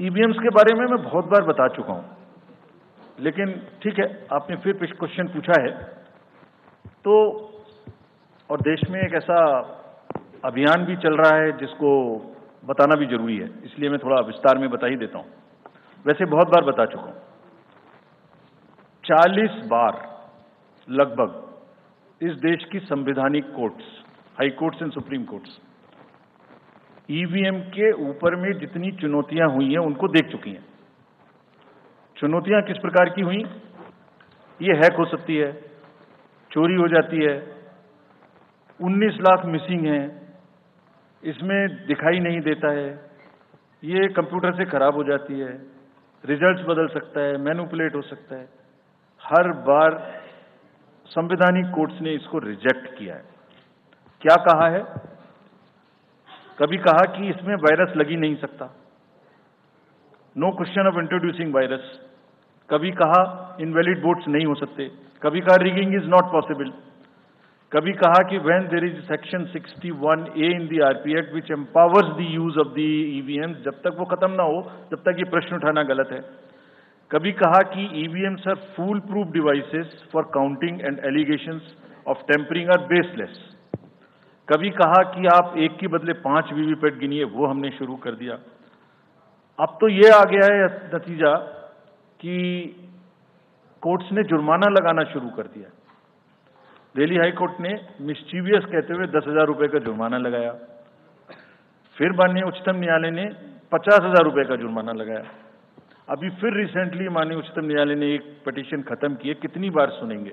EVMs के बारे में मैं बहुत बार बता चुका हूं, लेकिन ठीक है, आपने फिर क्वेश्चन पूछा है तो, और देश में एक ऐसा अभियान भी चल रहा है जिसको बताना भी जरूरी है, इसलिए मैं थोड़ा विस्तार में बता ही देता हूं। वैसे बहुत बार बता चुका हूं, 40 बार लगभग इस देश की संवैधानिक courts, high courts and supreme courts EVM के ऊपर में जितनी चुनौतियां हुई हैं उनको देख चुकी हैं। चुनौतियां किस प्रकार की हुई? ये हैक हो सकती है, चोरी हो जाती है, 19 लाख मिसिंग हैं, इसमें दिखाई नहीं देता है, ये कंप्यूटर से खराब हो जाती है, रिजल्ट्स बदल सकता है, मैनिपुलेट हो सकता है। हर बार संवैधानिक कोर्ट्स ने इसको रिजेक्ट किया है। क्या कहा है? कभी कहा कि इसमें वायरस लग ही नहीं सकता, no question of introducing virus. कभी कहा इनवैलिड वोट्स नहीं हो सकते, कभी कहा रिगिंग इज नॉट पॉसिबल, कभी कहा कि when there is section 61A in the RP act which empowers the use of the EVM, जब तक वो खत्म ना हो जब तक ये प्रश्न उठाना गलत है। कभी कहा कि EVMs are foolproof devices for counting and allegations of tampering are baseless. कभी कहा कि आप एक के बदले 5 वीवीपैट गिनिए, वो हमने शुरू कर दिया। अब तो ये आ गया है नतीजा कि कोर्ट्स ने जुर्माना लगाना शुरू कर दिया। दिल्ली हाई कोर्ट ने मिस्चीवियस कहते हुए 10,000 रुपए का जुर्माना लगाया, फिर माननीय उच्चतम न्यायालय ने 50,000 रुपए का जुर्माना लगाया। अभी फिर रिसेंटली माननीय उच्चतम न्यायालय ने एक पिटीशन खत्म की है। कितनी बार सुनेंगे?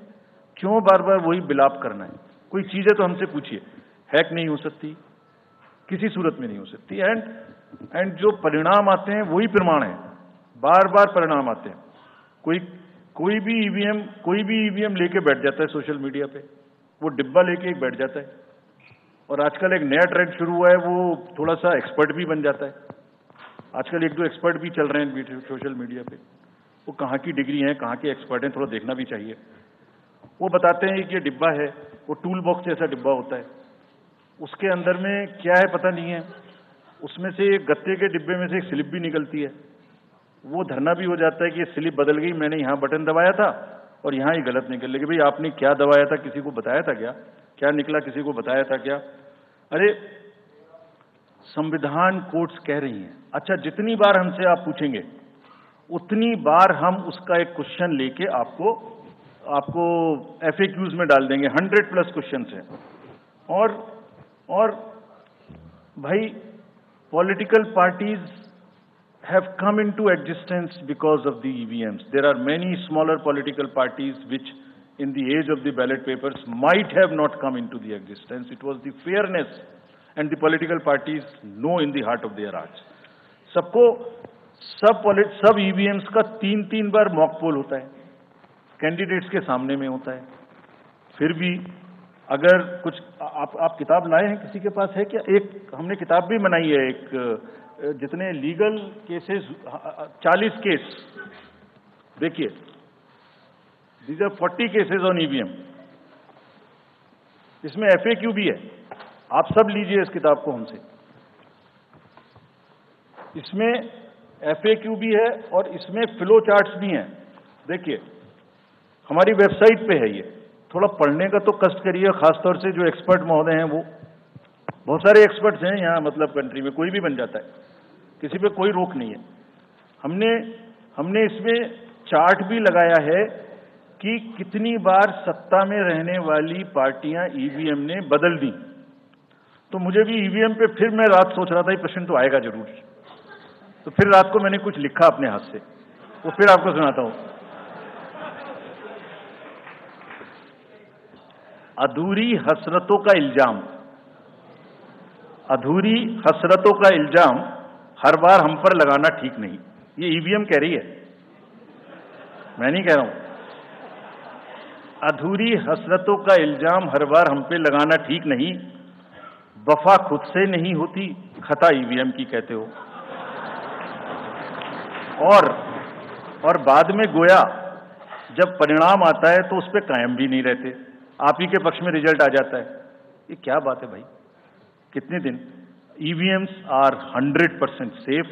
क्यों बार बार वही बिलाप करना है? कोई चीज है तो हमसे पूछिए। हैक नहीं हो सकती, किसी सूरत में नहीं हो सकती, एंड जो परिणाम आते हैं वही प्रमाण है, बार बार परिणाम आते हैं। कोई भी ईवीएम लेके बैठ जाता है सोशल मीडिया पे, वो डिब्बा लेके एक बैठ जाता है, और आजकल एक नया ट्रेंड शुरू हुआ है, वो थोड़ा सा एक्सपर्ट भी बन जाता है। आजकल 1-2 एक्सपर्ट भी चल रहे हैं सोशल मीडिया पे, वो कहाँ की डिग्री हैं, कहाँ के एक्सपर्ट हैं, थोड़ा देखना भी चाहिए। वो बताते हैं कि ये डिब्बा है, वो टूल बॉक्स जैसा डिब्बा होता है, उसके अंदर में क्या है पता नहीं है, उसमें से एक गत्ते के डिब्बे में से एक स्लिप भी निकलती है, वो धरना भी हो जाता है कि ये स्लिप बदल गई, मैंने यहाँ बटन दबाया था और यहाँ ही गलत निकल गई। भाई आपने क्या दबाया था, किसी को बताया था क्या? क्या निकला, किसी को बताया था क्या? अरे संविधान कोर्ट्स कह रही हैं। अच्छा, जितनी बार हमसे आप पूछेंगे उतनी बार हम उसका एक क्वेश्चन लेके आपको FAQs में डाल देंगे। 100+ क्वेश्चन हैं। और भाई, political parties have come into existence because of the EVMs. There are many smaller political parties which in the age of the ballot papers might have not come into the existence. It was the fairness and the political parties know in the heart of their hearts. सब EVMs का 3-3 बार mock poll होता है, candidates के सामने में होता है। फिर भी अगर कुछ आप किताब लाए हैं, किसी के पास है क्या? एक हमने किताब भी बनाई है, एक जितने लीगल केसेस, 40 केस, देखिए, these are 40 cases on EVM. इसमें FAQ भी है, आप सब लीजिए इस किताब को हमसे। इसमें FAQ भी है और इसमें फ्लो चार्ट्स भी हैं। देखिए, हमारी वेबसाइट पे है ये, थोड़ा पढ़ने का तो कष्ट करिए, खासतौर से जो एक्सपर्ट महोदय हैं, वो बहुत सारे एक्सपर्ट्स हैं यहाँ, मतलब कंट्री में कोई भी बन जाता है, किसी पे कोई रोक नहीं है। हमने इसमें चार्ट भी लगाया है कि कितनी बार सत्ता में रहने वाली पार्टियां ईवीएम ने बदल दी। तो मुझे भी ईवीएम पे फिर मैं रात सोच रहा था ये प्रश्न तो आएगा जरूर, तो फिर रात को मैंने कुछ लिखा अपने हाथ से, वो फिर आपको सुनाता हूं। अधूरी हसरतों का इल्जाम हर बार हम पर लगाना ठीक नहीं। ये ईवीएम कह रही है, मैं नहीं कह रहा हूं। अधूरी हसरतों का इल्जाम हर बार हम पे लगाना ठीक नहीं, वफा खुद से नहीं होती, खता ईवीएम की कहते हो। और बाद में गोया जब परिणाम आता है तो उस पर कायम भी नहीं रहते, आप ही के पक्ष में रिजल्ट आ जाता है। ये क्या बात है भाई? कितने दिन? EVMs are 100% safe.